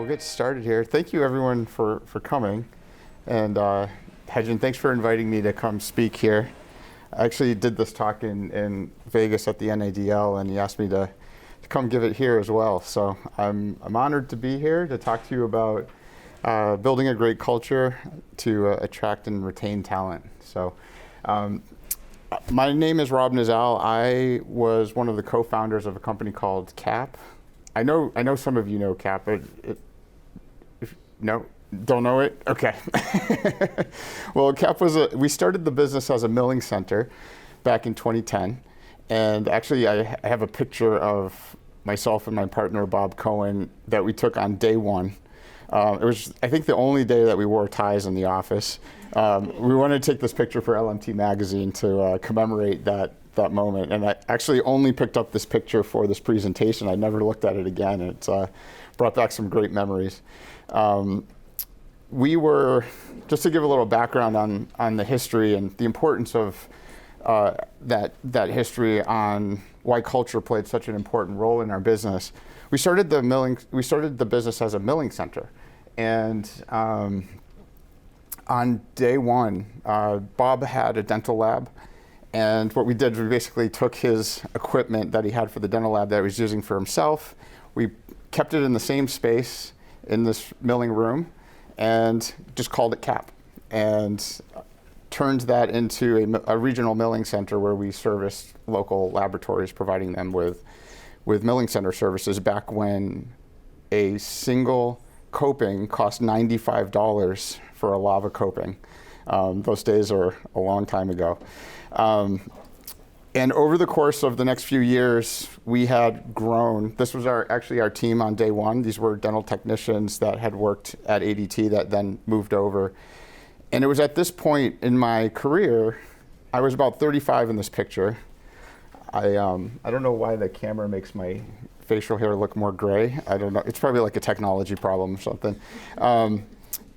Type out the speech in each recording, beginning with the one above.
We'll get started here. Thank you everyone for coming. And Hedgen, thanks for inviting me to come speak here. I actually did this talk in Vegas at the NADL, and he asked me to come give it here as well. So I'm honored to be here to talk to you about building a great culture to attract and retain talent. So my name is Rob Nazzal. I was one of the co-founders of a company called CAP. I know some of you know CAP, but no, don't know it? Okay. Well, CAP we started the business as a milling center back in 2010. And actually I have a picture of myself and my partner, Bob Cohen, that we took on day one. It was, I think, the only day that we wore ties in the office. We wanted to take this picture for LMT magazine to commemorate that moment. And I actually only picked up this picture for this presentation. I never looked at it again. It's brought back some great memories. We were, just to give a little background on the history and the importance of that history on why culture played such an important role in our business. We started the business as a milling center. And on day one, Bob had a dental lab. And what we did was we basically took his equipment that he had for the dental lab that he was using for himself. We kept it in the same space in this milling room and just called it CAP, and turned that into a regional milling center where we serviced local laboratories, providing them with milling center services back when a single coping cost $95 for a lava coping. Those days are a long time ago. And over the course of the next few years, we had grown. This was actually our team on day one. These were dental technicians that had worked at ADT that then moved over. And it was at this point in my career, I was about 35 in this picture. I don't know why the camera makes my facial hair look more gray. I don't know. It's probably like a technology problem or something.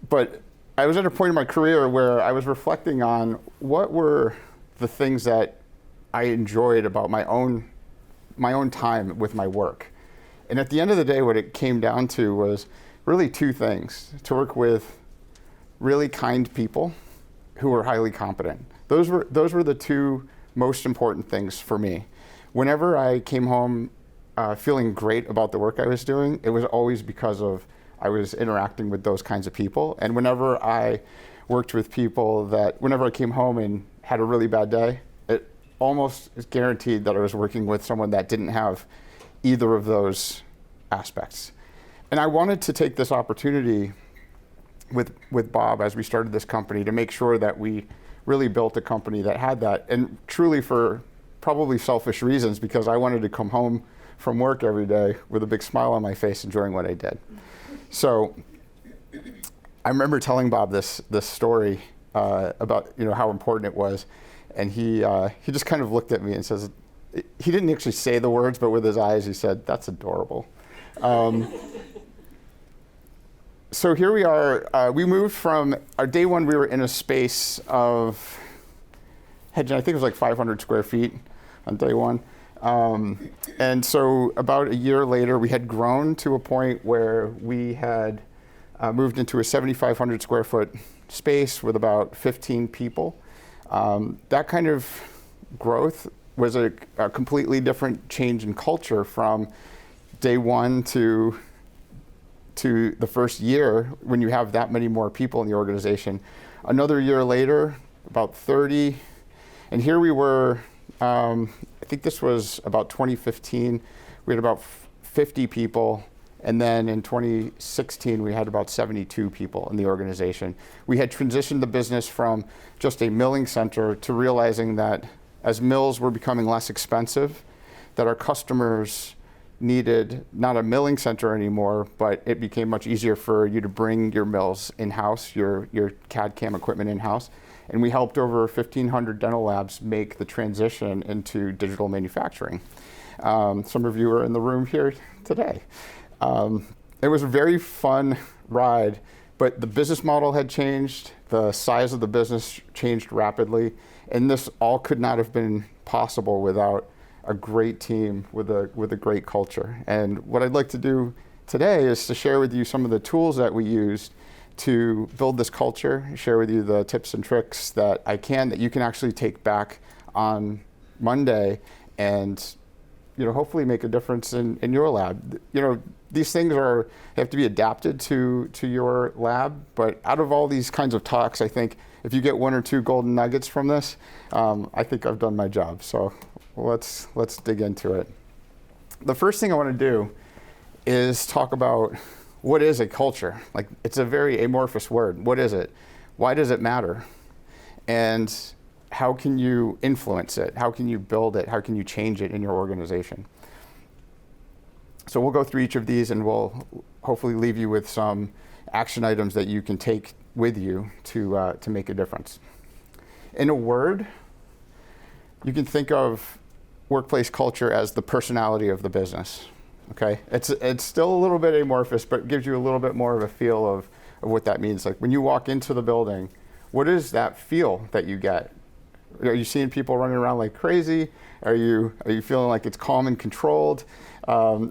But I was at a point in my career where I was reflecting on what were the things that I enjoyed about my own time with my work. And at the end of the day, what it came down to was really two things: to work with really kind people who were highly competent. Those were the two most important things for me. Whenever I came home feeling great about the work I was doing, it was always because I was interacting with those kinds of people. And whenever I worked with people whenever I came home and had a really bad day, it almost is guaranteed that I was working with someone that didn't have either of those aspects. And I wanted to take this opportunity with Bob as we started this company to make sure that we really built a company that had that, and truly for probably selfish reasons, because I wanted to come home from work every day with a big smile on my face enjoying what I did. So I remember telling Bob this story about how important it was, and he just kind of looked at me and says, he didn't actually say the words, but with his eyes he said, "That's adorable." So here we are. We moved from our day one. We were in a space of, I think it was like 500 square feet on day one. And so about a year later, we had grown to a point where we had moved into a 7,500 square foot space with about 15 people. That kind of growth was a completely different change in culture from day one to the first year, when you have that many more people in the organization. Another year later, about 30, and here we were, I think this was about 2015, we had about 50 people, and then in 2016 we had about 72 people in the organization. We had transitioned the business from just a milling center to realizing that as mills were becoming less expensive, that our customers needed not a milling center anymore, but it became much easier for you to bring your mills in-house, your CAD/CAM equipment in-house. And we helped over 1,500 dental labs make the transition into digital manufacturing. Some of you are in the room here today. It was a very fun ride, but the business model had changed, the size of the business changed rapidly, and this all could not have been possible without a great team with a great culture. And what I'd like to do today is to share with you some of the tools that we used to build this culture, share with you the tips and tricks that you can actually take back on Monday and hopefully make a difference in your lab. These things have to be adapted to your lab, but out of all these kinds of talks, I think if you get 1 or 2 golden nuggets from this, I think I've done my job. So let's dig into it. The first thing I want to do is talk about what is a culture. Like, it's a very amorphous word. What is it? Why does it matter? And how can you influence it? How can you build it? How can you change it in your organization? So we'll go through each of these, and we'll hopefully leave you with some action items that you can take with you to make a difference. In a word, you can think of workplace culture as the personality of the business. Okay, it's still a little bit amorphous, but it gives you a little bit more of a feel of what that means. Like, when you walk into the building, what is that feel that you get? Are you seeing people running around like crazy? Are you feeling like it's calm and controlled?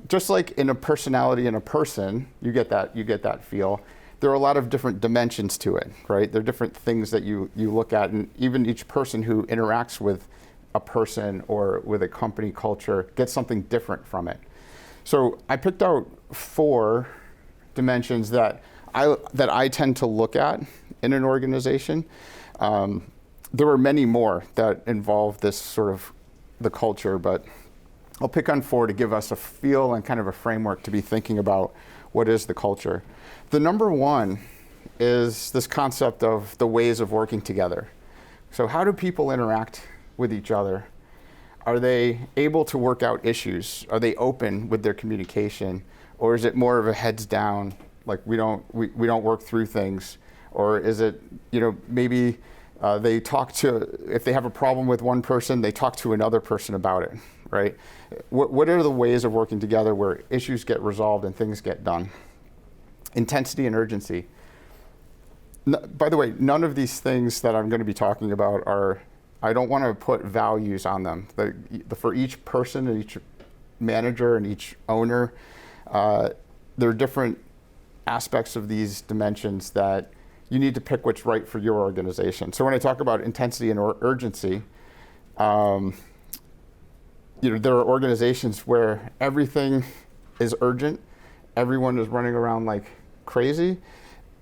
Just like in a personality in a person, you get that feel. There are a lot of different dimensions to it, right? There are different things that you look at, and even each person who interacts with a person or with a company culture gets something different from it. So I picked out 4 dimensions that I tend to look at in an organization. There were many more that involve this sort of the culture, but I'll pick on 4 to give us a feel and kind of a framework to be thinking about what is the culture. The number 1 is this concept of the ways of working together. So how do people interact with each other? Are they able to work out issues? Are they open with their communication? Or is it more of a heads down, like we don't work through things? Or is it, maybe they talk to, if they have a problem with one person, they talk to another person about it, right? What are the ways of working together where issues get resolved and things get done? Intensity and urgency. By the way, none of these things that I'm going to be talking about I don't want to put values on them. For each person and each manager and each owner, there are different aspects of these dimensions that you need to pick what's right for your organization. So when I talk about intensity and urgency, there are organizations where everything is urgent, everyone is running around like crazy.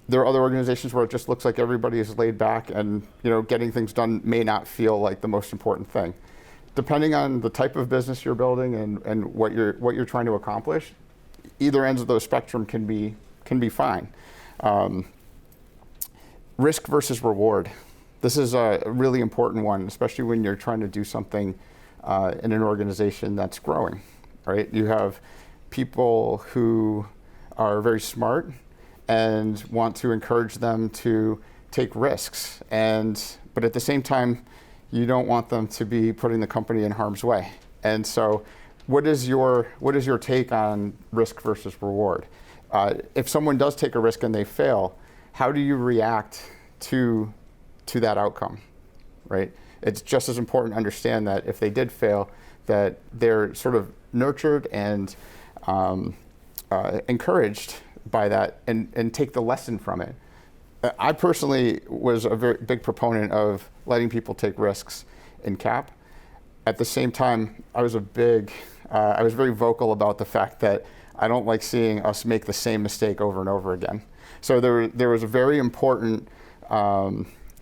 There are other organizations where it just looks like everybody is laid back, and getting things done may not feel like the most important thing. Depending on the type of business you're building and what you're trying to accomplish, either ends of the spectrum can be fine. Risk versus reward. This is a really important one, especially when you're trying to do something in an organization that's growing, right? You have people who are very smart and want to encourage them to take risks, but at the same time, you don't want them to be putting the company in harm's way. And so, what is your take on risk versus reward? If someone does take a risk and they fail, how do you react to that outcome, right? It's just as important to understand that if they did fail, that they're sort of nurtured and encouraged by that and take the lesson from it. I personally was a very big proponent of letting people take risks in CAP. At the same time, I was very vocal about the fact that I don't like seeing us make the same mistake over and over again. So there was a very important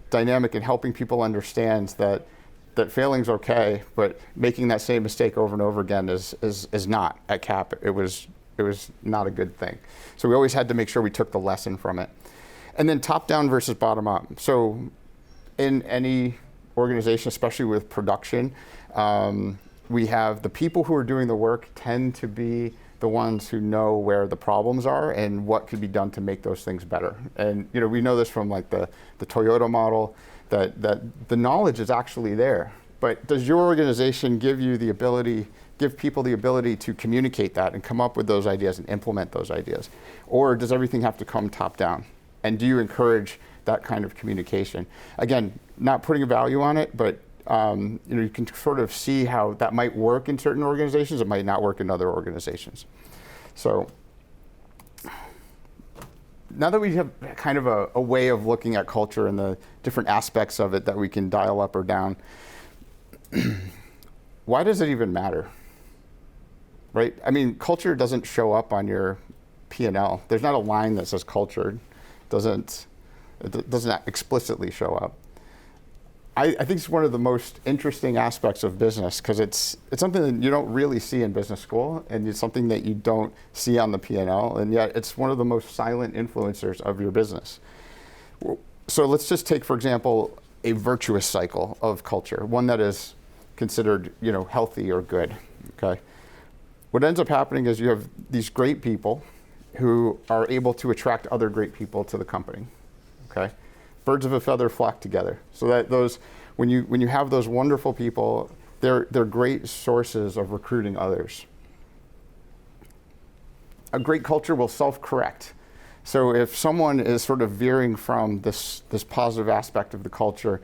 dynamic in helping people understand that failing's okay, but making that same mistake over and over again is not. At CAP, it was not a good thing. So we always had to make sure we took the lesson from it. And then top down versus bottom up. So in any organization, especially with production, we have the people who are doing the work tend to be the ones who know where the problems are and what could be done to make those things better. And we know this from like the Toyota model, that the knowledge is actually there. But does your organization give people the ability to communicate that and come up with those ideas and implement those ideas? Or does everything have to come top down? And do you encourage that kind of communication? Again, not putting a value on it, but you can sort of see how that might work in certain organizations. It might not work in other organizations. So now that we have kind of a way of looking at culture and the different aspects of it that we can dial up or down, why does it even matter? Right? I mean, culture doesn't show up on your P&L. There's not a line that says culture. It doesn't explicitly show up. I think it's one of the most interesting aspects of business because it's something that you don't really see in business school, and it's something that you don't see on the P&L, and yet it's one of the most silent influencers of your business. So let's just take, for example, a virtuous cycle of culture, one that is considered, healthy or good. Okay. What ends up happening is you have these great people who are able to attract other great people to the company. Okay. Birds of a feather flock together. So that when you have those wonderful people, they're great sources of recruiting others. A great culture will self-correct. So if someone is sort of veering from this positive aspect of the culture,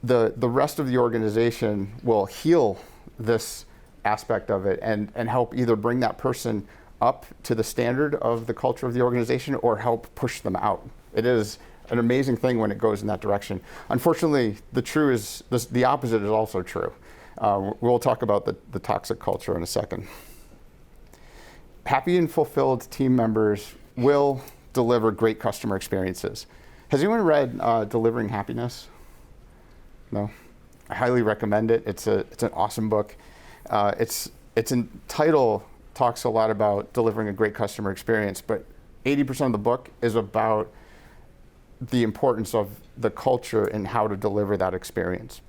the rest of the organization will heal this aspect of it and help either bring that person up to the standard of the culture of the organization or help push them out. It is an amazing thing when it goes in that direction. Unfortunately, the opposite is also true. We'll talk about the toxic culture in a second. Happy and fulfilled team members will deliver great customer experiences. Has anyone read Delivering Happiness? No? I highly recommend it. It's an awesome book. Its title talks a lot about delivering a great customer experience, but 80% of the book is about the importance of the culture and how to deliver that experience.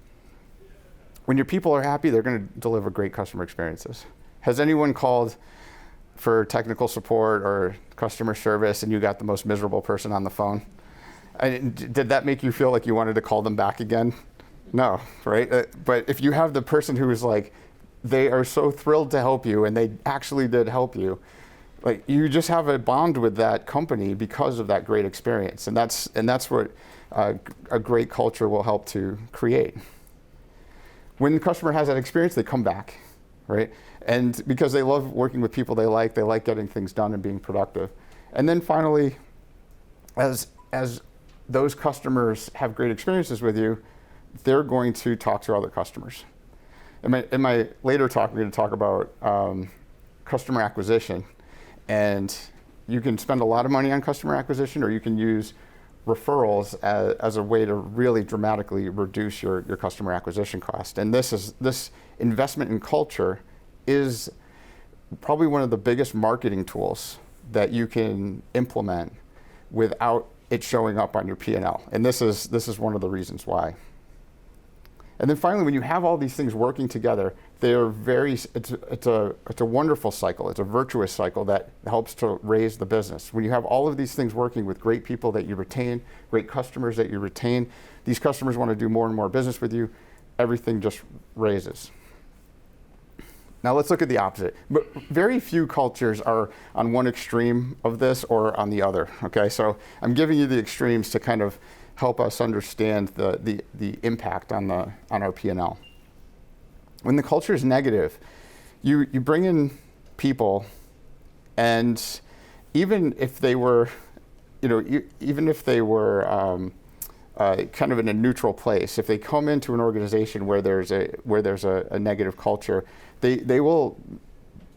When your people are happy, they're going to deliver great customer experiences. Has anyone called for technical support or customer service and you got the most miserable person on the phone? Did that make you feel like you wanted to call them back again? No, right? But if you have the person who is like, they are so thrilled to help you and they actually did help you, like you just have a bond with that company because of that great experience. And that's what a great culture will help to create. When the customer has that experience, they come back, right? And because they love working with people they like getting things done and being productive. And then finally, as those customers have great experiences with you, they're going to talk to other customers. In my later talk, we're going to talk about customer acquisition. And you can spend a lot of money on customer acquisition, or you can use referrals as a way to really dramatically reduce your customer acquisition cost. And this investment in culture is probably one of the biggest marketing tools that you can implement without it showing up on your P&L. And this is one of the reasons why. And then finally, when you have all these things working together, it's a wonderful cycle. It's a virtuous cycle that helps to raise the business. When you have all of these things working with great people that you retain, great customers that you retain, these customers want to do more and more business with you, everything just raises. Now let's look at the opposite. But very few cultures are on one extreme of this or on the other, okay? So I'm giving you the extremes to kind of help us understand the impact on our P&L. When the culture is negative, you bring in people, and even if they were, kind of in a neutral place, if they come into an organization where there's a negative culture, they will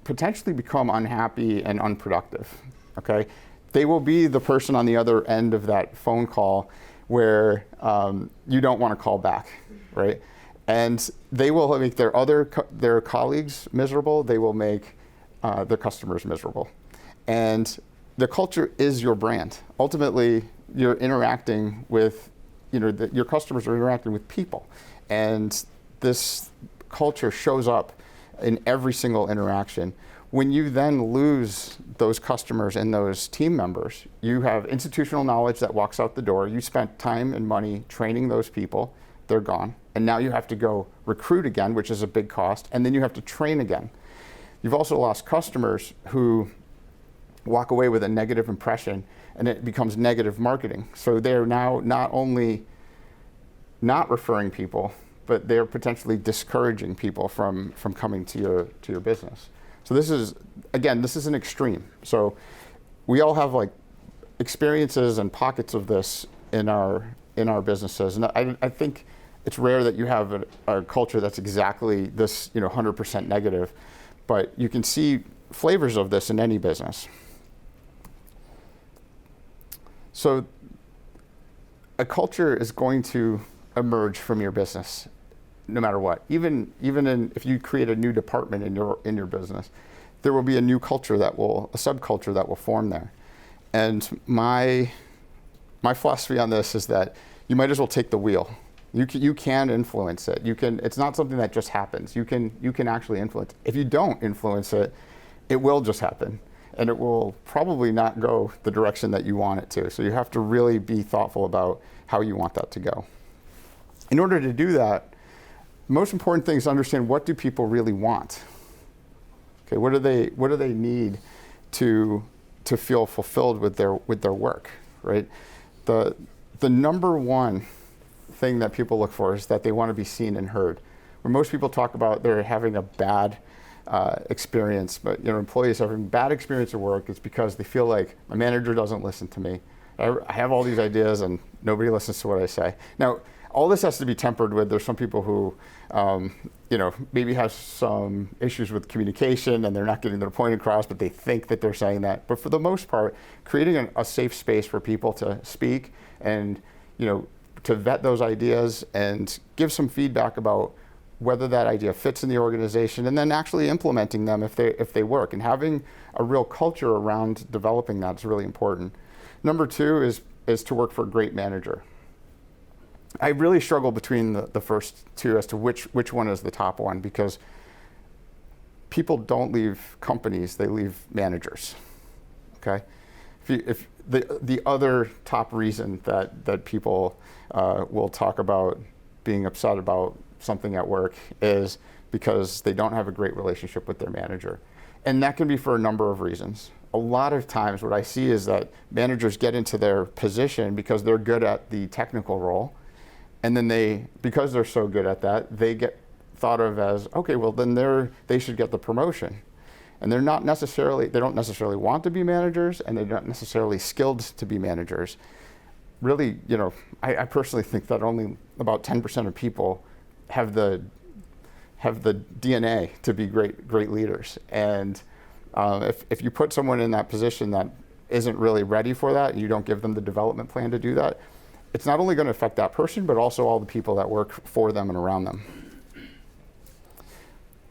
potentially become unhappy and unproductive. Okay, they will be the person on the other end of that phone call where you don't want to call back, right? And they will make their colleagues miserable. They will make their customers miserable. And the culture is your brand. Ultimately, you're interacting with, your customers are interacting with people. And this culture shows up in every single interaction. When you then lose those customers and those team members, you have institutional knowledge that walks out the door. You spent time and money training those people. They're gone. And now you have to go recruit again, which is a big cost. And then you have to train again. You've also lost customers who walk away with a negative impression, and it becomes negative marketing. So they're now not only not referring people, but they're potentially discouraging people from coming to your business. So this is an extreme. So we all have like experiences and pockets of this in our businesses, and I think it's rare that you have a culture that's exactly this, 100% negative, but you can see flavors of this in any business. So a culture is going to emerge from your business no matter what. Even if you create a new department in your business, there will be a new culture a subculture that will form there. And my philosophy on this is that you might as well take the wheel. You can influence it. It's not something that just happens. You can actually influence it. If you don't influence it, it will just happen. And it will probably not go the direction that you want it to. So you have to really be thoughtful about how you want that to go. In order to do that, the most important thing is to understand, what do people really want? Okay, what do they need to feel fulfilled with their work, right? The number one thing that people look for is that they want to be seen and heard. When most people talk about they're having a bad experience, but employees having bad experience at work, it's because they feel like my manager doesn't listen to me. I have all these ideas and nobody listens to what I say. Now, all this has to be tempered with, there's some people who maybe have some issues with communication and they're not getting their point across, but they think that they're saying that. But for the most part, creating a safe space for people to speak and to vet those ideas and give some feedback about whether that idea fits in the organization, and then actually implementing them if they work, and having a real culture around developing that is really important. Number two is to work for a great manager. I really struggle between the first two as to which one is the top one, because people don't leave companies, they leave managers. Okay, if the other top reason that people will talk about being upset about something at work is because they don't have a great relationship with their manager. And that can be for a number of reasons. A lot of times what I see is that managers get into their position because they're good at the technical role. And then because they're so good at that, they get thought of as, okay, well then they should get the promotion. And they don't necessarily want to be managers, and they're not necessarily skilled to be managers. Really, I personally think that only about 10% of people have the DNA to be great leaders. And if you put someone in that position that isn't really ready for that, and you don't give them the development plan to do that, it's not only going to affect that person, but also all the people that work for them and around them.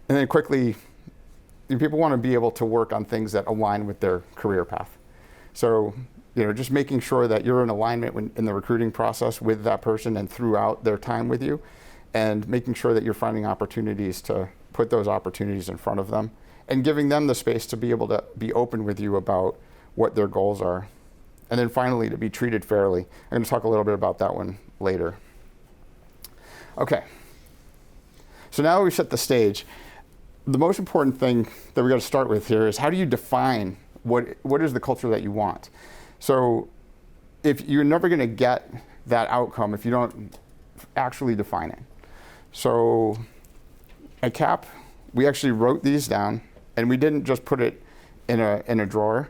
And then quickly, people want to be able to work on things that align with their career path. So, just making sure that you're in alignment in the recruiting process with that person and throughout their time with you, and making sure that you're finding opportunities to put those opportunities in front of them, and giving them the space to be able to be open with you about what their goals are. And then finally, to be treated fairly. I'm going to talk a little bit about that one later. Okay, so now we've set the stage. The most important thing that we got to start with here is, how do you define what is the culture that you want? So if you're never going to get that outcome if you don't actually define it. So at CAP, we actually wrote these down, and we didn't just put it in a drawer.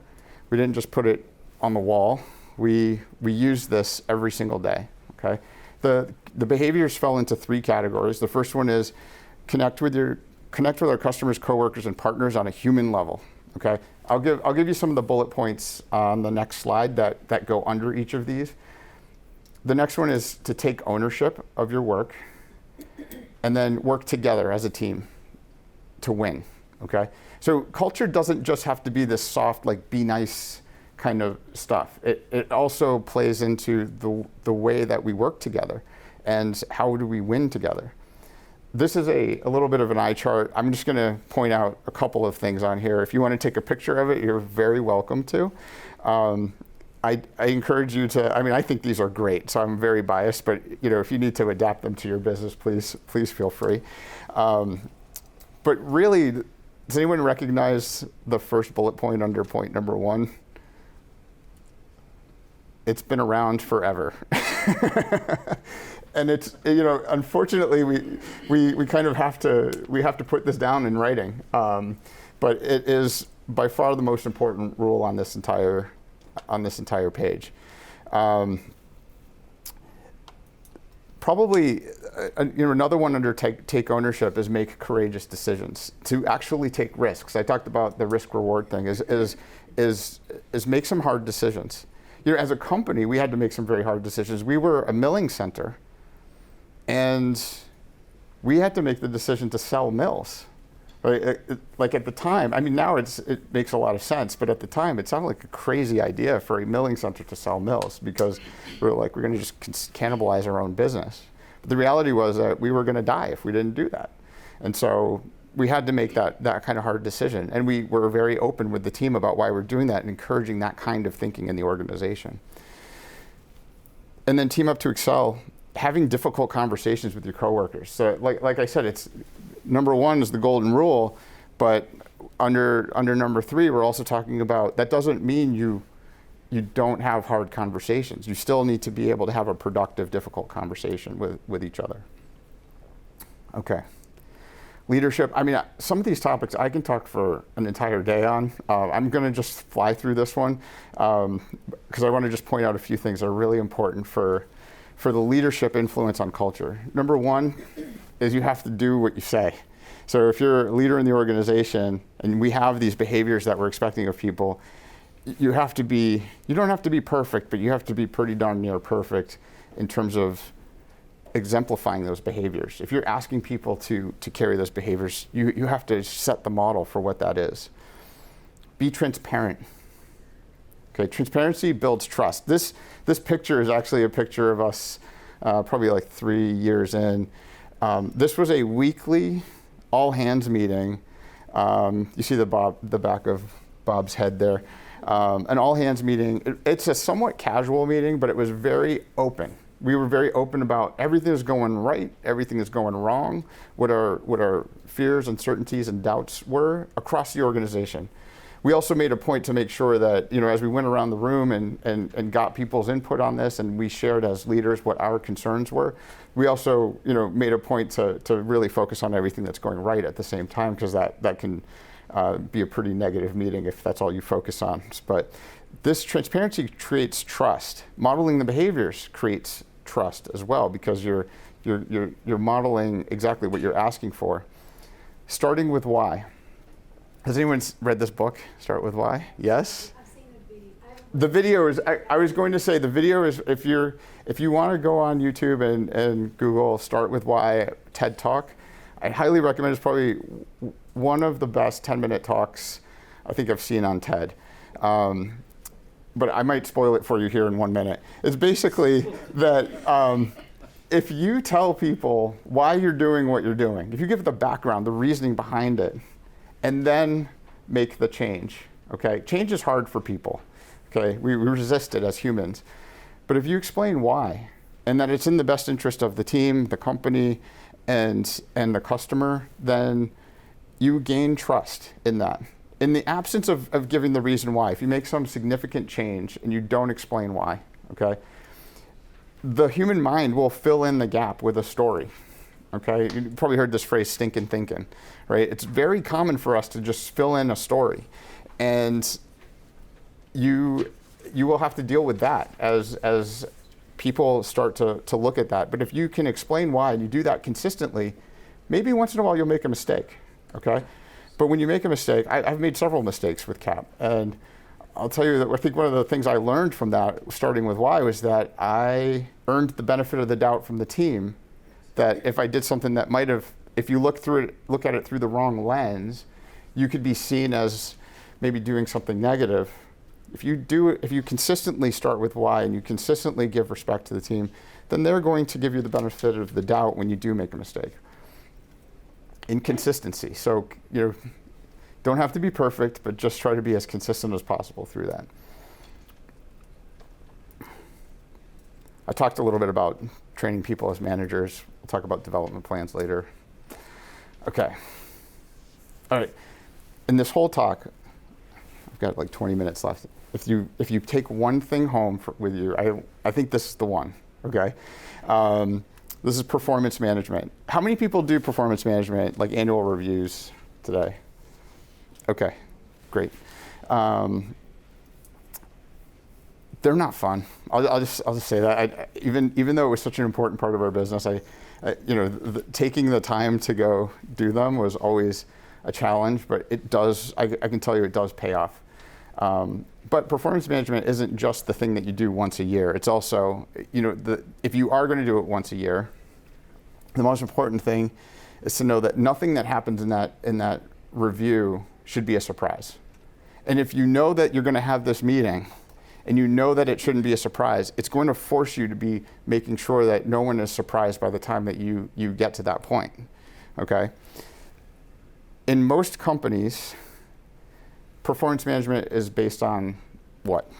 We didn't just put it on the wall. We used this every single day. Okay. The behaviors fell into three categories. The first one is connect with our customers, coworkers, and partners on a human level. Okay. I'll give you some of the bullet points on the next slide that go under each of these. The next one is to take ownership of your work, and then work together as a team to win. Okay. So culture doesn't just have to be this soft, like, be nice kind of stuff. It also plays into the way that we work together and how do we win together. This is a little bit of an eye chart. I'm just going to point out a couple of things on here. If you want to take a picture of it, you're very welcome to. I encourage you to, I think these are great, so I'm very biased, but if you need to adapt them to your business, please feel free. But really, does anyone recognize the first bullet point under point number 1? It's been around forever. And it's, unfortunately, we kind of have to put this down in writing. But it is by far the most important rule on this entire on this entire page. Probably, another one under take ownership is make courageous decisions. To actually take risks. I talked about the risk reward thing. Is make some hard decisions. As a company, we had to make some very hard decisions. We were a milling center, and we had to make the decision to sell mills. Right? Like at the time, I mean, now it makes a lot of sense, but at the time it sounded like a crazy idea for a milling center to sell mills, because we're going to just cannibalize our own business. But the reality was that we were going to die if we didn't do that. And so we had to make that kind of hard decision. And we were very open with the team about why we're doing that and encouraging that kind of thinking in the organization. And then team up to excel, having difficult conversations with your coworkers. So like I said, it's number one is the golden rule, but under number 3, we're also talking about that doesn't mean you don't have hard conversations. You still need to be able to have a productive, difficult conversation with each other. Okay. Leadership. I mean, some of these topics I can talk for an entire day on. I'm going to just fly through this one because I want to just point out a few things that are really important for the leadership influence on culture. Number 1 is you have to do what you say. So if you're a leader in the organization and we have these behaviors that we're expecting of people, you don't have to be perfect, but you have to be pretty darn near perfect in terms of exemplifying those behaviors. If you're asking people to carry those behaviors, you have to set the model for what that is. Be transparent. Okay, transparency builds trust. This picture is actually a picture of us probably like 3 years in. This was a weekly all hands meeting. You see the back of Bob's head there. An all hands meeting. It's a somewhat casual meeting, but it was very open. We were very open about everything is going right, everything is going wrong, what our fears, uncertainties, and doubts were across the organization. We also made a point to make sure that, as we went around the room and got people's input on this, and we shared as leaders what our concerns were, we also, made a point to really focus on everything that's going right at the same time, because that can be a pretty negative meeting if that's all you focus on. But this transparency creates trust. Modeling the behaviors creates trust as well, because you're modeling exactly what you're asking for. Starting with why. Has anyone read this book, Start With Why? Yes? I've seen the video. The video is, I was going to say, the video is, if you want to go on YouTube and Google Start With Why TED Talk, I highly recommend. It's probably one of the best 10-minute talks I think I've seen on TED. But I might spoil it for you here in 1 minute. It's basically that if you tell people why you're doing what you're doing, if you give the background, the reasoning behind it, and then make the change, okay? Change is hard for people, okay? We resist it as humans. But if you explain why, and that it's in the best interest of the team, the company, and the customer, then you gain trust in that. In the absence of giving the reason why, if you make some significant change and you don't explain why, okay, the human mind will fill in the gap with a story, okay? You probably heard this phrase, stinking thinking, right? It's very common for us to just fill in a story. And you will have to deal with that as people start to look at that. But if you can explain why and you do that consistently, maybe once in a while you'll make a mistake, okay? But when you make a mistake, I've made several mistakes with CAP. And I'll tell you that I think one of the things I learned from that, starting with why, was that I earned the benefit of the doubt from the team that if I did something that might have, if you look at it through the wrong lens, you could be seen as maybe doing something negative. If you consistently start with why and you consistently give respect to the team, then they're going to give you the benefit of the doubt when you do make a mistake. Inconsistency. So, don't have to be perfect, but just try to be as consistent as possible through that. I talked a little bit about training people as managers. We'll talk about development plans later. Okay. All right. In this whole talk, I've got like 20 minutes left. If you take one thing home with you, I think this is the one, okay? This is performance management. How many people do performance management, like annual reviews today? Okay, great. they're not fun. I'll just say that. Even though it was such an important part of our business, taking the time to go do them was always a challenge. But it does. I can tell you, it does pay off. But performance management isn't just the thing that you do once a year. It's also, if you are going to do it once a year, the most important thing is to know that nothing that happens in that review should be a surprise. And if you know that you're going to have this meeting, and you know that it shouldn't be a surprise, it's going to force you to be making sure that no one is surprised by the time that you get to that point, okay? In most companies, performance management is based on what?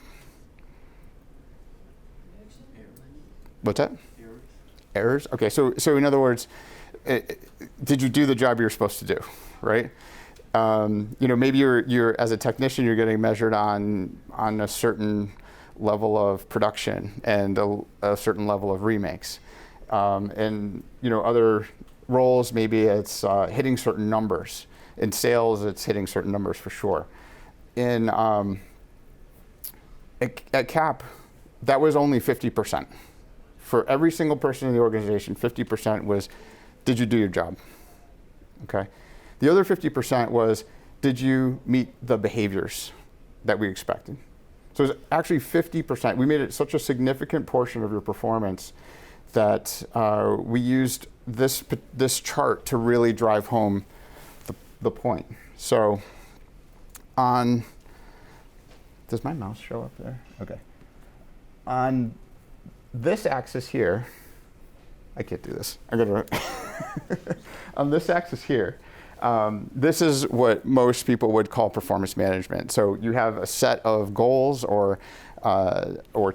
What's that? Errors? Okay, so in other words, did you do the job you're supposed to do, right? Maybe you're as a technician, you're getting measured on a certain level of production and a certain level of remakes. And other roles, maybe it's hitting certain numbers. In sales, it's hitting certain numbers for sure. At CAP, that was only 50%. For every single person in the organization, 50% was, did you do your job? Okay. The other 50% was, did you meet the behaviors that we expected? So it's actually 50%. We made it such a significant portion of your performance that we used this chart to really drive home the point. So does my mouse show up there? Okay. On this axis here, I can't do this. I gotta on this axis here, this is what most people would call performance management. So you have a set of goals or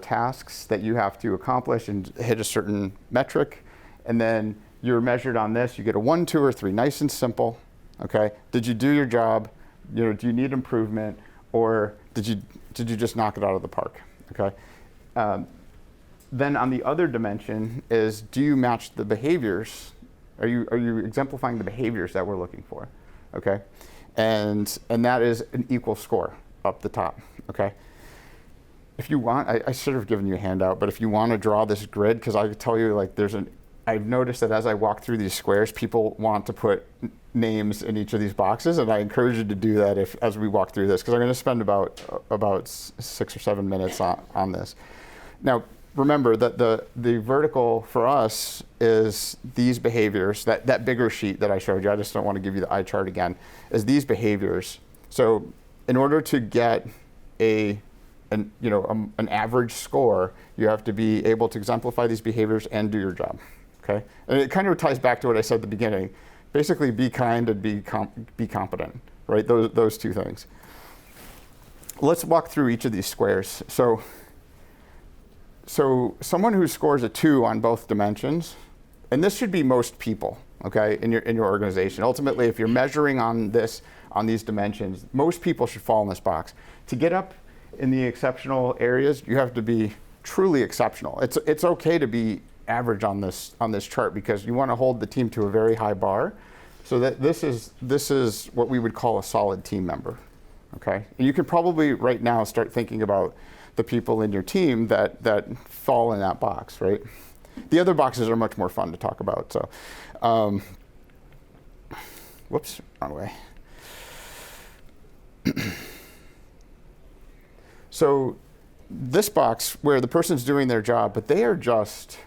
tasks that you have to accomplish and hit a certain metric, and then you're measured on this. You get a 1, 2, or 3, nice and simple. Okay, did you do your job? Do you need improvement, or did you just knock it out of the park? Okay. Then on the other dimension is, do you match the behaviors? Are you exemplifying the behaviors that we're looking for? Okay, and that is an equal score up the top. Okay. If you want, I should have given you a handout, but if you want to draw this grid, because I could tell you, like, I've noticed that as I walk through these squares, people want to put names in each of these boxes, and I encourage you to do that as we walk through this, because I'm going to spend about 6 or 7 minutes on this. Now, remember that the vertical for us is these behaviors, that bigger sheet that I showed you. I just don't want to give you the eye chart again, is these behaviors. So in order to get an average score, you have to be able to exemplify these behaviors and do your job. Okay, and it kind of ties back to what I said at the beginning. Basically, be kind and be competent, right? Those two things. Let's walk through each of these squares. So someone who scores a 2 on both dimensions, and this should be most people, okay, in your organization. Ultimately, if you're measuring on these dimensions, most people should fall in this box. To get up in the exceptional areas, you have to be truly exceptional. It's okay to be average on this chart, because you want to hold the team to a very high bar, so that this is what we would call a solid team member. Okay, and you can probably right now start thinking about the people in your team that fall in that box, right? The other boxes are much more fun to talk about. So, whoops, wrong way. So this box where the person's doing their job, but they are just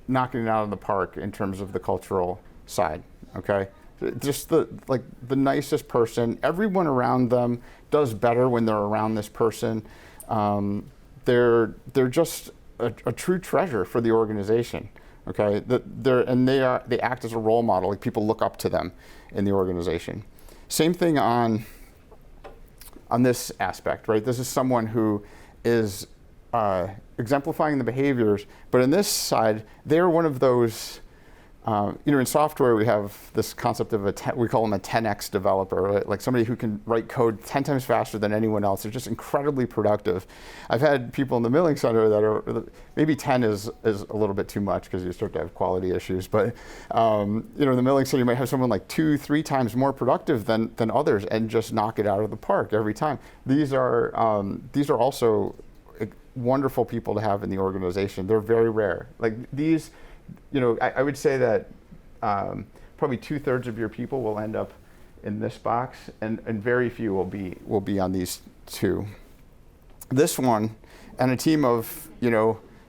knocking it out of the park in terms of the cultural side, okay? Just the nicest person. Everyone around them does better when they're around this person. They're just a true treasure for the organization, okay? They act as a role model. Like, people look up to them in the organization. Same thing on this aspect, right? This is someone who is exemplifying the behaviors, but in this side, they're one of those, in software we have this concept of we call them a 10x developer, right? Like somebody who can write code 10 times faster than anyone else. They're just incredibly productive. I've had people in the milling center that are, maybe 10 is a little bit too much because you start to have quality issues, but in the milling center you might have someone like 2-3 times more productive than others and just knock it out of the park every time. These are also wonderful people to have in the organization. They're very rare. Like these, I would say that probably 2/3 of your people will end up in this box, and very few will be on these two. This one, and a team of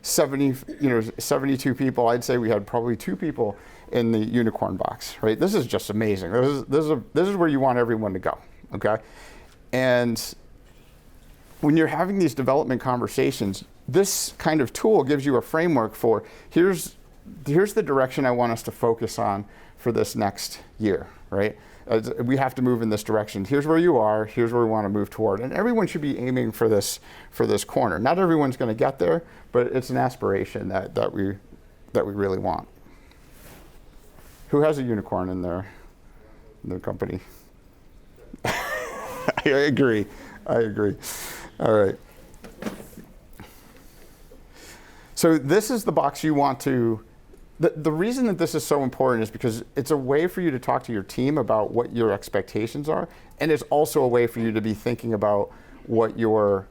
72 people, I'd say we had probably 2 people in the unicorn box, right? This is just amazing. This is where you want everyone to go, okay? And when you're having these development conversations, this kind of tool gives you a framework for here's the direction I want us to focus on for this next year, right? We have to move in this direction. Here's where you are. Here's where we want to move toward. And everyone should be aiming for this corner. Not everyone's going to get there, but it's an aspiration that we really want. Who has a unicorn in their company? I agree. All right. So this is the box you want to. The reason that this is so important is because it's a way for you to talk to your team about what your expectations are, and it's also a way for you to be thinking about what your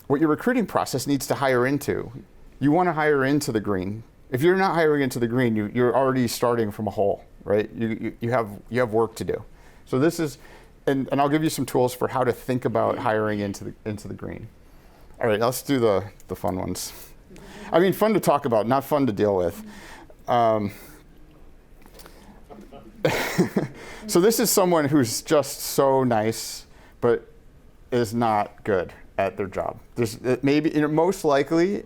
recruiting process needs to hire into. You want to hire into the green. If you're not hiring into the green, you're already starting from a hole, right? You have work to do. So this is, and I'll give you some tools for how to think about hiring into the green. All right, let's do the fun ones. I mean, fun to talk about, not fun to deal with. So this is someone who's just so nice, but is not good at their job. Most likely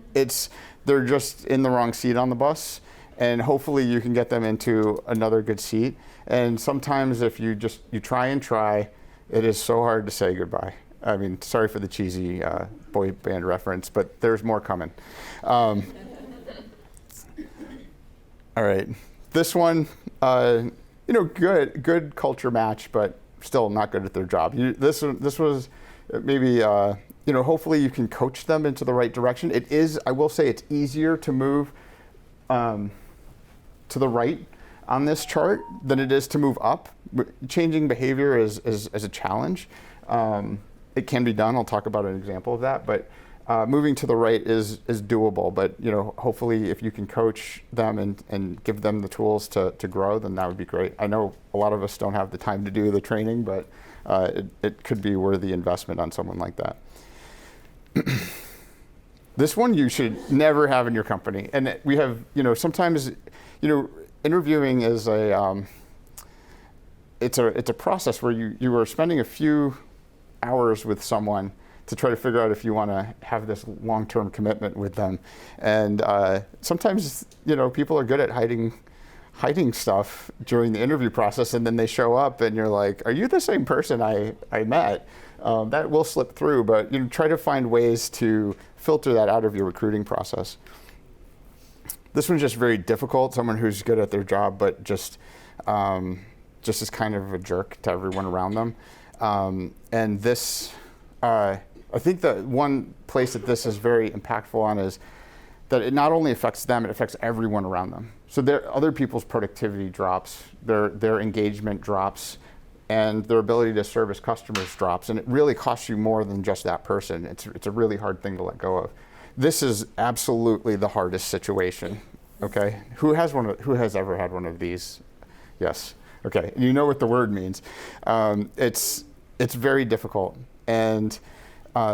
they're just in the wrong seat on the bus, and hopefully you can get them into another good seat. And sometimes if you try, it is so hard to say goodbye. I mean, sorry for the cheesy boy band reference, but there's more coming. All right, this one, good culture match, but still not good at their job. This was maybe, hopefully you can coach them into the right direction. I will say it's easier to move to the right on this chart than it is to move up. Changing behavior is a challenge. It can be done. I'll talk about an example of that, but moving to the right is doable. But hopefully, if you can coach them and give them the tools to grow, then that would be great. I know a lot of us don't have the time to do the training, but it could be worthy investment on someone like that. This one you should never have in your company, and we have sometimes interviewing is it's a process where you are spending a few hours with someone to try to figure out if you want to have this long-term commitment with them. And sometimes, people are good at hiding stuff during the interview process, and then they show up and you're like, are you the same person I met? That will slip through, but try to find ways to filter that out of your recruiting process. This one's just very difficult. Someone who's good at their job, but just is kind of a jerk to everyone around them. And this, I think that one place that this is very impactful on is that it not only affects them, it affects everyone around them. So other people's productivity drops, their engagement drops, and their ability to service customers drops. And it really costs you more than just that person. It's a really hard thing to let go of. This is absolutely the hardest situation, okay? Who has ever had one of these? Yes. Okay, you know what the word means. It's very difficult, and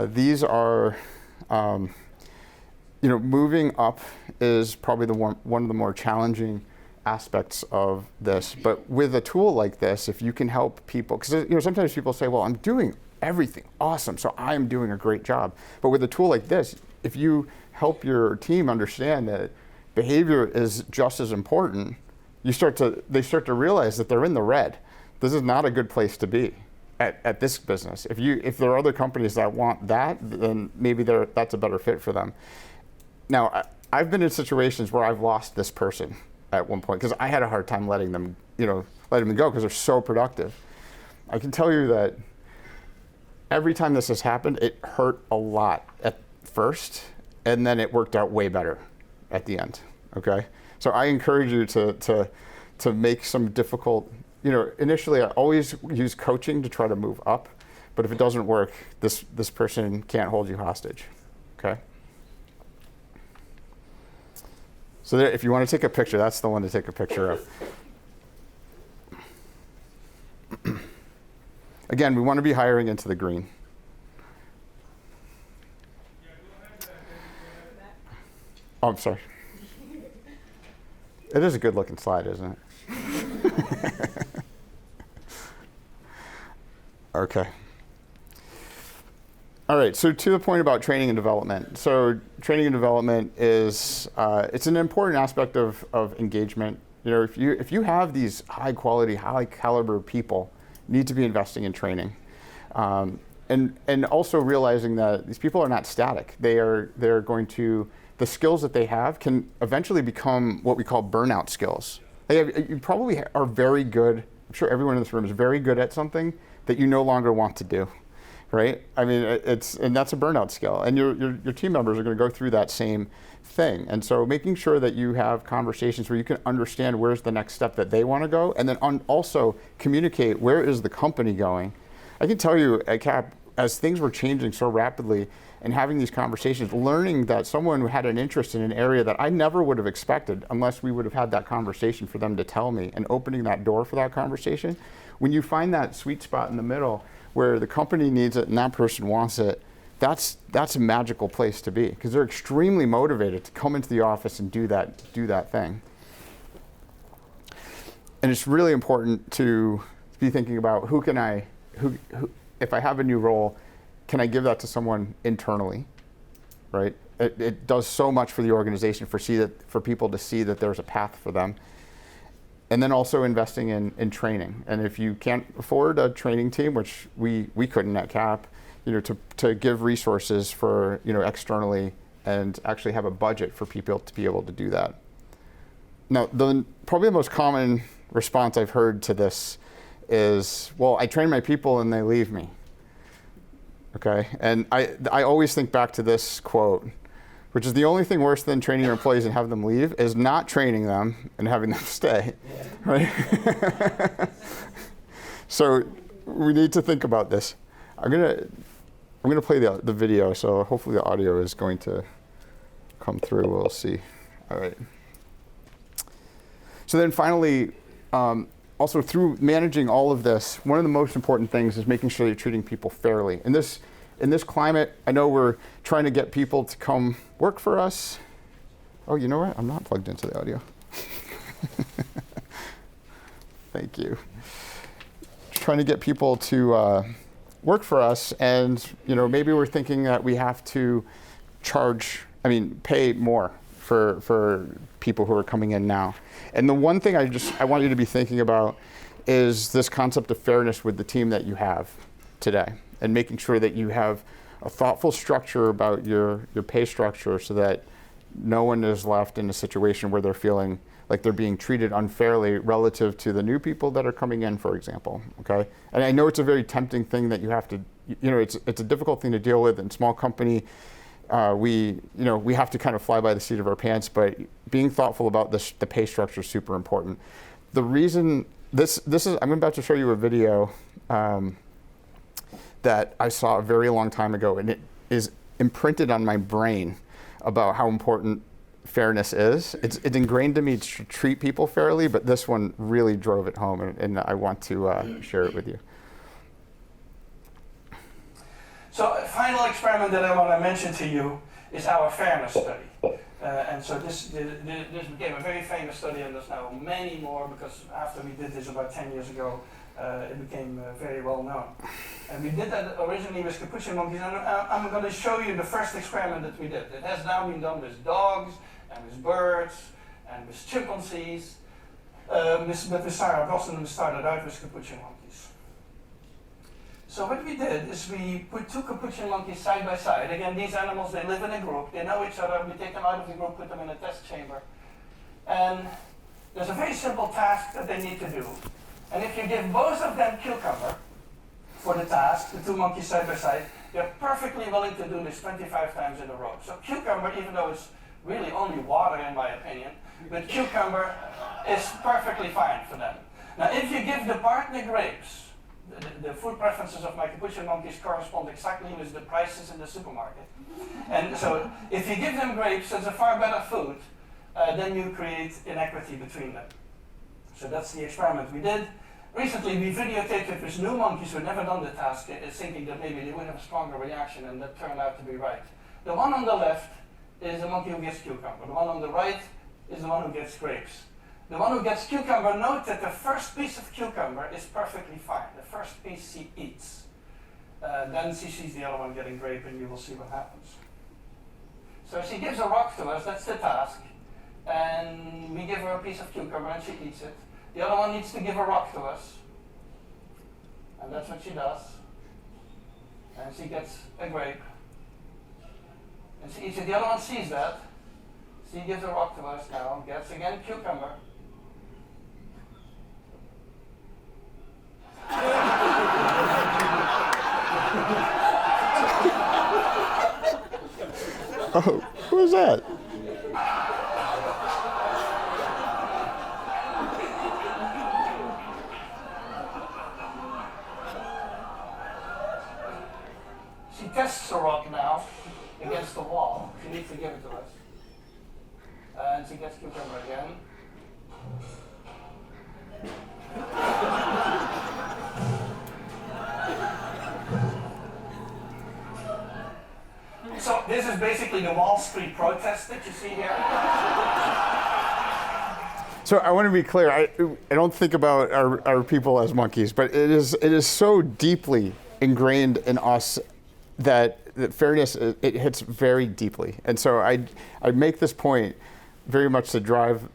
these are, moving up is probably one of the more challenging aspects of this. But with a tool like this, if you can help people, because sometimes people say, well, I'm doing everything awesome, so I am doing a great job. But with a tool like this, if you help your team understand that behavior is just as important, they start to realize that they're in the red. This is not a good place to be at this business. If there are other companies that want that, then maybe that's a better fit for them. Now, I've been in situations where I've lost this person at one point because I had a hard time letting them go because they're so productive. I can tell you that every time this has happened, it hurt a lot at first, and then it worked out way better at the end. Okay. So I encourage you to make some difficult, initially I always use coaching to try to move up, but if it doesn't work, this person can't hold you hostage, okay? So there, if you want to take a picture, that's the one to take a picture of. Again, we want to be hiring into the green. Oh, I'm sorry. It is a good looking slide, isn't it? Okay. All right, so to the point about training and development. So training and development is, it's an important aspect of engagement. You know, if you have these high quality, high caliber people, you need to be investing in training. And also realizing that these people are not static. They're going to, the skills that they have can eventually become what we call burnout skills. You probably are very good, I'm sure everyone in this room is very good at something that you no longer want to do, right? I mean, and that's a burnout skill. And your team members are going to go through that same thing. And so making sure that you have conversations where you can understand where's the next step that they want to go, and then also communicate where is the company going. I can tell you at CAP, as things were changing so rapidly, and having these conversations, learning that someone had an interest in an area that I never would have expected unless we would have had that conversation for them to tell me, and opening that door for that conversation. When you find that sweet spot in the middle where the company needs it and that person wants it, that's a magical place to be, because they're extremely motivated to come into the office and do that thing. And it's really important to be thinking about who if I have a new role, can I give that to someone internally, right? It does so much for the organization for people to see that there's a path for them. And then also investing in training. And if you can't afford a training team, which we couldn't at CAP, you know, to give resources for, you know, externally, and actually have a budget for people to be able to do that. Now, probably the most common response I've heard to this is, well, I train my people and they leave me. Okay, and I always think back to this quote, which is the only thing worse than training your employees and having them leave is not training them and having them stay, right? So we need to think about this. I'm gonna play the video, so hopefully the audio is going to come through. We'll see. All right. So then finally, also through managing all of this, one of the most important things is making sure you're treating people fairly. In this climate, I know we're trying to get people to come work for us. Oh, you know what? I'm not plugged into the audio. Thank you. Trying to get people to work for us, and you know, maybe we're thinking that we have to pay more for people who are coming in now. And the one thing I want you to be thinking about is this concept of fairness with the team that you have today, and making sure that you have a thoughtful structure about your pay structure, so that no one is left in a situation where they're feeling like they're being treated unfairly relative to the new people that are coming in, for example, okay? And I know it's a very tempting thing that you have to, you know, it's a difficult thing to deal with in small company. We have to kind of fly by the seat of our pants, but being thoughtful about the pay structure is super important. The reason I'm about to show you a video that I saw a very long time ago, and it is imprinted on my brain about how important fairness is. It's ingrained to me to treat people fairly, but this one really drove it home, and I want to share it with you. So a final experiment that I want to mention to you is our fairness study. And so this became a very famous study, and there's now many more, because after we did this about 10 years ago, it became very well known. And we did that originally with capuchin monkeys, and I'm going to show you the first experiment that we did. It has now been done with dogs, and with birds, and with chimpanzees. But with Sarah Boston, we started out with capuchin monkeys. So what we did is we put two capuchin monkeys side by side. Again, these animals, they live in a group. They know each other. We take them out of the group, put them in a test chamber. And there's a very simple task that they need to do. And if you give both of them cucumber for the task, the two monkeys side by side, they're perfectly willing to do this 25 times in a row. So cucumber, even though it's really only water in my opinion, but cucumber is perfectly fine for them. Now if you give the partner grapes, the food preferences of my capuchin monkeys correspond exactly with the prices in the supermarket. And so if you give them grapes, that's a far better food, then you create inequity between them. So that's the experiment we did. Recently, we videotaped it with new monkeys who had never done the task, thinking that maybe they would have a stronger reaction, and that turned out to be right. The one on the left is the monkey who gets cucumber. The one on the right is the one who gets grapes. The one who gets cucumber, note that the first piece of cucumber is perfectly fine. The first piece she eats. Then she sees the other one getting grape, and you will see what happens. So she gives a rock to us, that's the task. And we give her a piece of cucumber, and she eats it. The other one needs to give a rock to us. And that's what she does. And she gets a grape. And she eats it. The other one sees that. She gives a rock to us now, gets again cucumber. Oh, who is that? She tests the rock now against the wall. She needs to give it to us. And she gets cucumber again. So this is basically the Wall Street protest that you see here. So I want to be clear. I don't think about our people as monkeys, but it is so deeply ingrained in us that fairness, it hits very deeply. And so I make this point very much to drive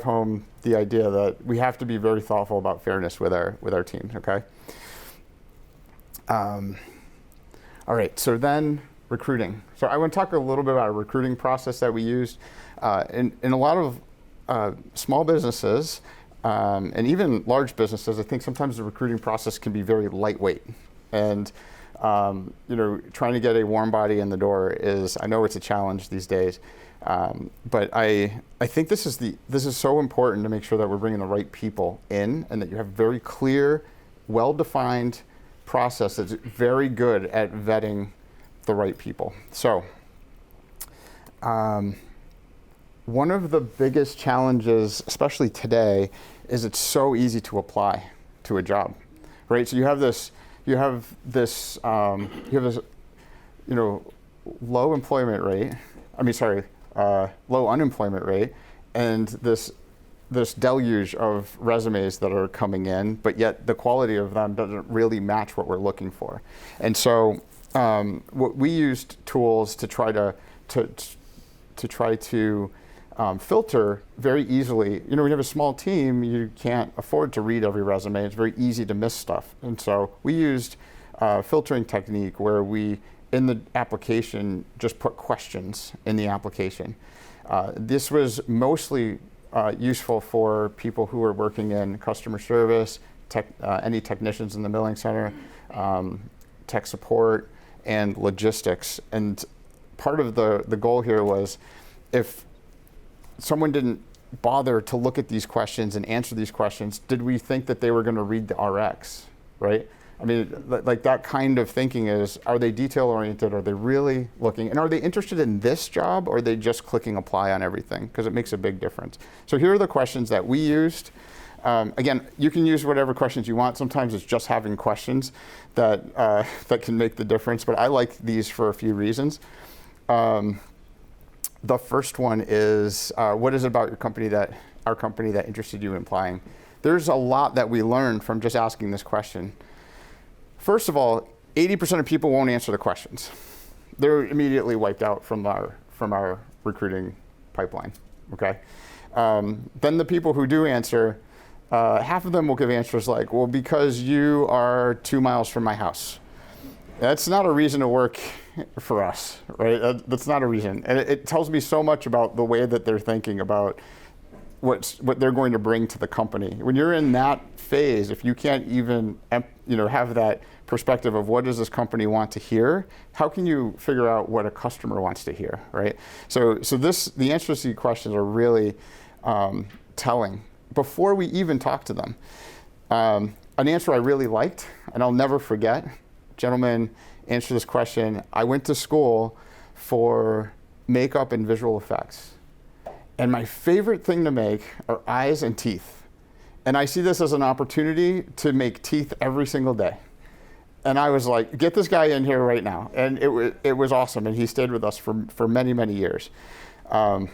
home the idea that we have to be very thoughtful about fairness with our team. Okay. All right. So then recruiting. So I want to talk a little bit about a recruiting process that we used in a lot of small businesses and even large businesses. I think sometimes the recruiting process can be very lightweight, and trying to get a warm body in the door I know it's a challenge these days. But I think this is so important to make sure that we're bringing the right people in, and that you have very clear, well-defined process that's very good at vetting the right people. So one of the biggest challenges, especially today, is it's so easy to apply to a job, right? So you have this low employment rate. Low unemployment rate, and this deluge of resumes that are coming in, but yet the quality of them doesn't really match what we're looking for. And so we used tools to try to filter very easily. When you have a small team, you can't afford to read every resume. It's very easy to miss stuff. And so we used a filtering technique where we, in the application, just put questions in the application. This was mostly useful for people who are working in customer service, any technicians in the milling center, tech support, and logistics. And part of the goal here was, if someone didn't bother to look at these questions and answer these questions, did we think that they were going to read the RX, right? I mean, like that kind of thinking is, are they detail oriented? Are they really looking? And are they interested in this job, or are they just clicking apply on everything? Because it makes a big difference. So here are the questions that we used. Again, you can use whatever questions you want. Sometimes it's just having questions that can make the difference, but I like these for a few reasons. The first one is, what is it about our company that interested you in applying? There's a lot that we learned from just asking this question. First of all, 80% of people won't answer the questions. They're immediately wiped out from our recruiting pipeline. Okay. Then the people who do answer, half of them will give answers like, well, because you are 2 miles from my house. That's not a reason to work for us, right? That's not a reason. And it tells me so much about the way that they're thinking about what they're going to bring to the company. When you're in that phase, if you can't even have that perspective of what does this company want to hear, how can you figure out what a customer wants to hear, right? So the answers to these questions are really telling before we even talk to them. an answer I really liked, and I'll never forget. Gentleman answered this question. I went to school for makeup and visual effects. And my favorite thing to make are eyes and teeth. And I see this as an opportunity to make teeth every single day. And I was like, get this guy in here right now. And it was awesome. And he stayed with us for many, many years. So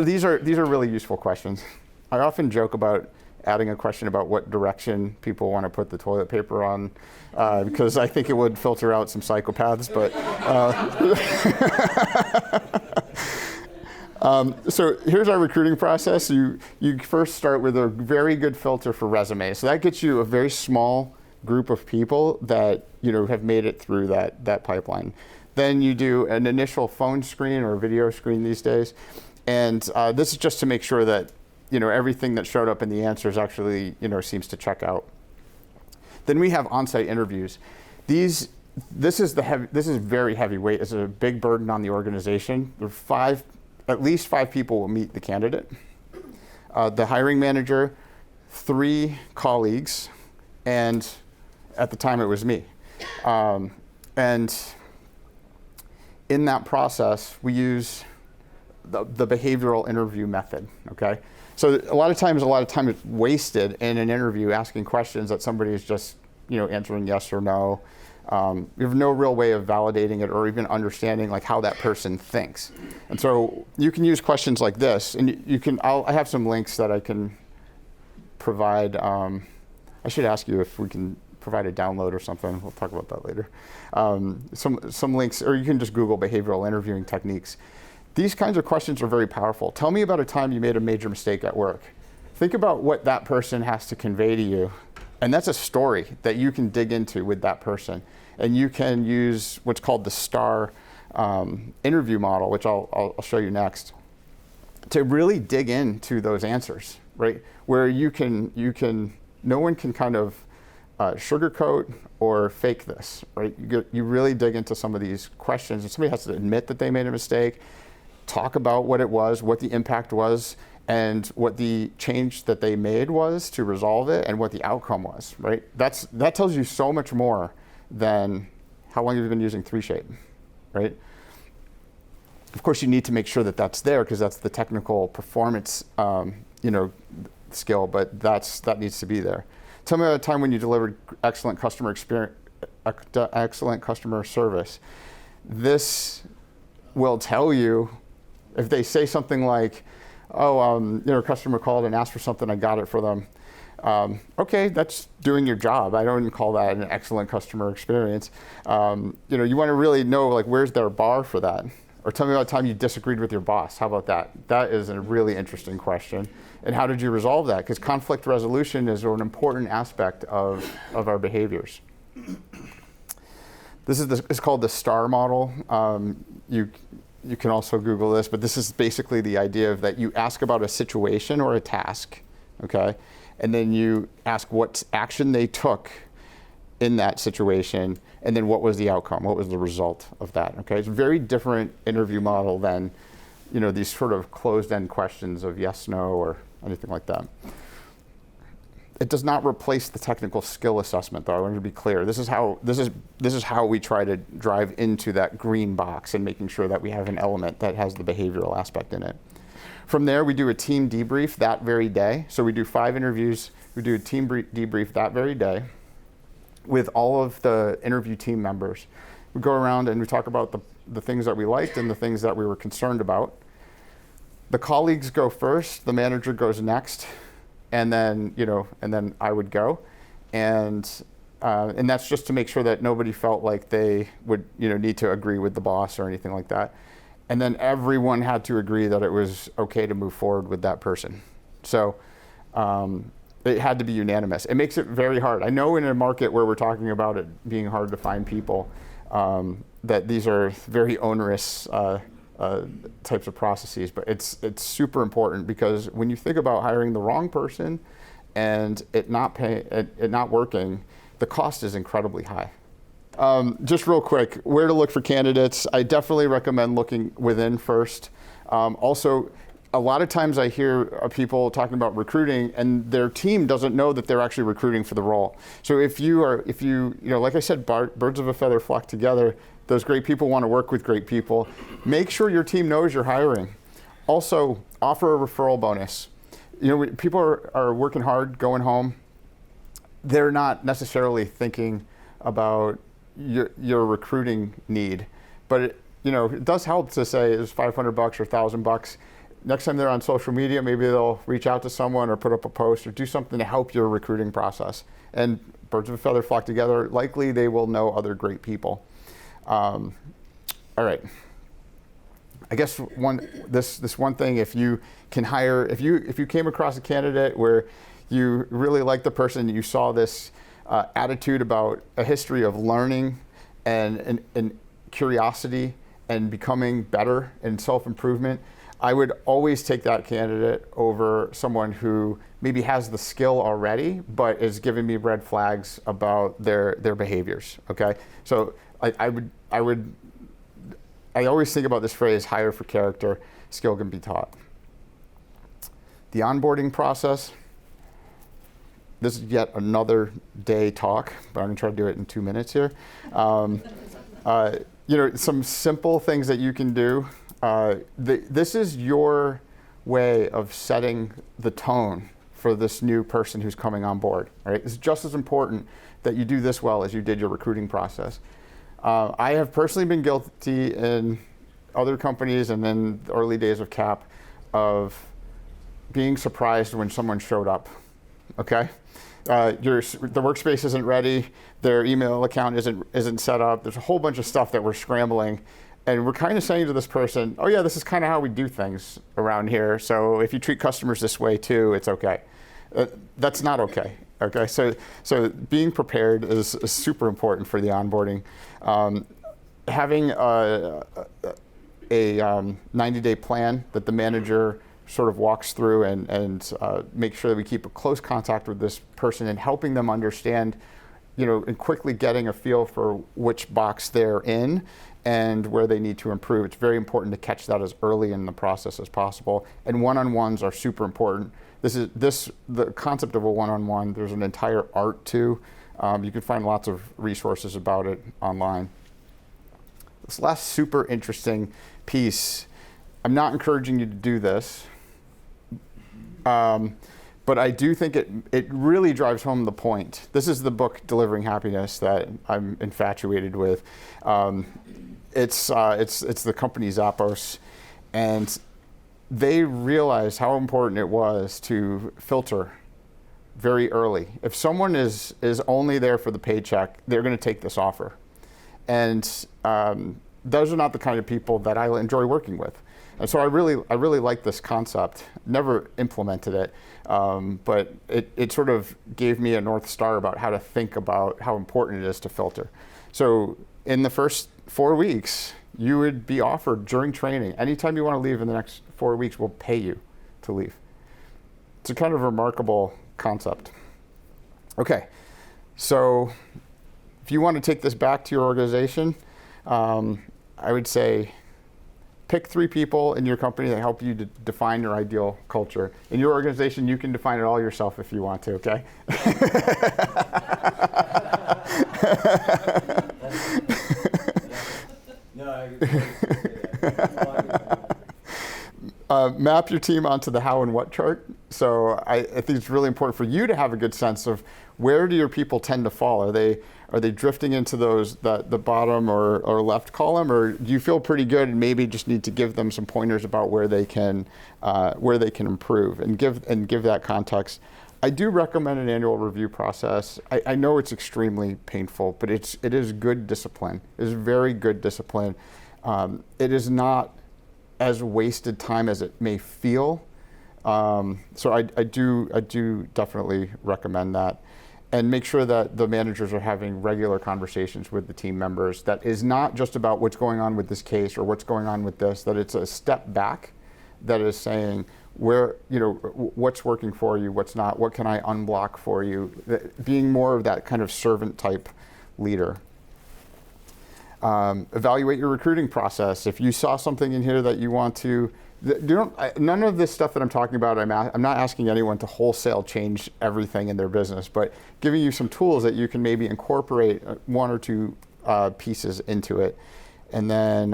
these are really useful questions. I often joke about adding a question about what direction people want to put the toilet paper on, because I think it would filter out some psychopaths. But so here's our recruiting process. You first start with a very good filter for resumes. So that gets you a very small group of people that have made it through that pipeline. Then you do an initial phone screen or video screen these days, and this is just to make sure that everything that showed up in the answers actually seems to check out. Then we have on-site interviews. This is very heavyweight. It's a big burden on the organization. At least five people will meet the candidate, the hiring manager, 3 colleagues, and at the time it was me. And in that process, we use the behavioral interview method, okay? So a lot of time is wasted in an interview asking questions that somebody is just answering yes or no. You have no real way of validating it or even understanding like how that person thinks. And so you can use questions like this, and I have some links that I can provide. I should ask you if we can provide a download or something. We'll talk about that later. Some links, or you can just Google behavioral interviewing techniques. These kinds of questions are very powerful. Tell me about a time you made a major mistake at work. Think about what that person has to convey to you. And that's a story that you can dig into with that person. And you can use what's called the STAR interview model, which I'll show you next, to really dig into those answers, right? Where no one can kind of sugarcoat or fake this, right? You really dig into some of these questions, and somebody has to admit that they made a mistake, talk about what it was, what the impact was, and what the change that they made was to resolve it, and what the outcome was, right? That tells you so much more than how long you've been using 3Shape, right? Of course, you need to make sure that that's there, because that's the technical performance, skill, but that needs to be there. Tell me about a time when you delivered excellent customer experience, excellent customer service. This will tell you if they say something like, a customer called and asked for something, I got it for them. Okay, that's doing your job. I don't call that an excellent customer experience. You want to really know, like, where's their bar for that? Or tell me about a time you disagreed with your boss. How about that? That is a really interesting question. And how did you resolve that? Because conflict resolution is an important aspect of our behaviors. It's called the STAR model. You can also Google this, but this is basically the idea of that you ask about a situation or a task, okay? And then you ask what action they took in that situation, and then what was the outcome, what was the result of that, okay? It's a very different interview model than, these sort of closed-end questions of yes, no, or anything like that. It does not replace the technical skill assessment, though. I want to be clear. This is how we try to drive into that green box and making sure that we have an element that has the behavioral aspect in it. From there, we do a team debrief that very day. So we do 5 interviews. We do a team debrief that very day with all of the interview team members. We go around and we talk about the things that we liked and the things that we were concerned about. The colleagues go first. The manager goes next. And then, I would go, and that's just to make sure that nobody felt like they would, need to agree with the boss or anything like that. And then everyone had to agree that it was okay to move forward with that person. So it had to be unanimous. It makes it very hard. I know in a market where we're talking about it being hard to find people, that these are very onerous types of processes, but it's super important, because when you think about hiring the wrong person and it not working, the cost is incredibly high. Just real quick, where to look for candidates? I definitely recommend looking within first. Also, a lot of times I hear people talking about recruiting and their team doesn't know that they're actually recruiting for the role. So if you, like I said, birds of a feather flock together, those great people want to work with great people. Make sure your team knows you're hiring. Also, offer a referral bonus. People are working hard, going home. They're not necessarily thinking about your recruiting need, but it does help to say it's $500 or $1,000. Next time they're on social media, maybe they'll reach out to someone or put up a post or do something to help your recruiting process. And birds of a feather flock together. Likely they will know other great people. All right. I guess this one thing, if you can hire, if you came across a candidate where you really like the person, you saw this attitude about a history of learning and curiosity and becoming better and self-improvement, I would always take that candidate over someone who maybe has the skill already, but is giving me red flags about their behaviors. Okay, so I always think about this phrase: hire for character, skill can be taught. The onboarding process. This is yet another day talk, but I'm gonna try to do it in 2 minutes here. Some simple things that you can do. This is your way of setting the tone for this new person who's coming on board. Right? It's just as important that you do this well as you did your recruiting process. I have personally been guilty in other companies and in the early days of CAP of being surprised when someone showed up. Okay, the workspace isn't ready, their email account isn't set up. There's a whole bunch of stuff that we're scrambling. And we're kind of saying to this person, oh yeah, this is kind of how we do things around here. So if you treat customers this way too, it's okay. That's not okay. Okay, so being prepared is super important for the onboarding. Having a 90-day plan that the manager sort of walks through and make sure that we keep a close contact with this person and helping them understand, and quickly getting a feel for which box they're in and where they need to improve. It's very important to catch that as early in the process as possible. And one-on-ones are super important. The concept of a one-on-one, there's an entire art to. You can find lots of resources about it online. This last super interesting piece, I'm not encouraging you to do this, but I do think it really drives home the point. This is the book, Delivering Happiness, that I'm infatuated with. It's the company Zappos, and they realized how important it was to filter very early. If someone is only there for the paycheck, they're going to take this offer. And those are not the kind of people that I enjoy working with. And so I really like this concept. Never implemented it, but it sort of gave me a North Star about how to think about how important it is to filter. So in the first 4 weeks, you would be offered during training. Anytime you want to leave in the next 4 weeks, we'll pay you to leave. It's a kind of remarkable concept. Okay, so if you want to take this back to your organization, I would say pick 3 people in your company that help you to define your ideal culture. In your organization, you can define it all yourself if you want to, okay? Map your team onto the how and what chart. So I think it's really important for you to have a good sense of where do your people tend to fall. Are they drifting into the bottom or left column, or do you feel pretty good and maybe just need to give them some pointers about where they can improve and give that context. I do recommend an annual review process. I know it's extremely painful, but it is good discipline. It is very good discipline. It is not as wasted time as it may feel. So I do definitely recommend that. And make sure that the managers are having regular conversations with the team members. That is not just about what's going on with this case or what's going on with this, that it's a step back that is saying what's working for you, what's not, what can I unblock for you, being more of that kind of servant type leader. Evaluate your recruiting process. If you saw something in here that you want to None of this stuff that I'm talking about, I'm not asking anyone to wholesale change everything in their business, but giving you some tools that you can maybe incorporate one or two pieces into it. And then,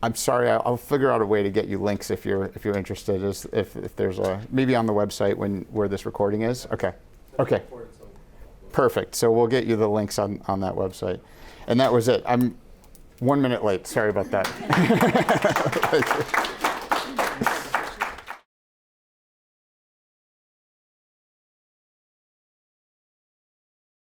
I'm sorry, I'll figure out a way to get you links if you're interested. If there's maybe on the website where this recording is. Okay. Okay. Perfect. So we'll get you the links on that website. And that was it. I'm 1 minute late. Sorry about that. Thank you.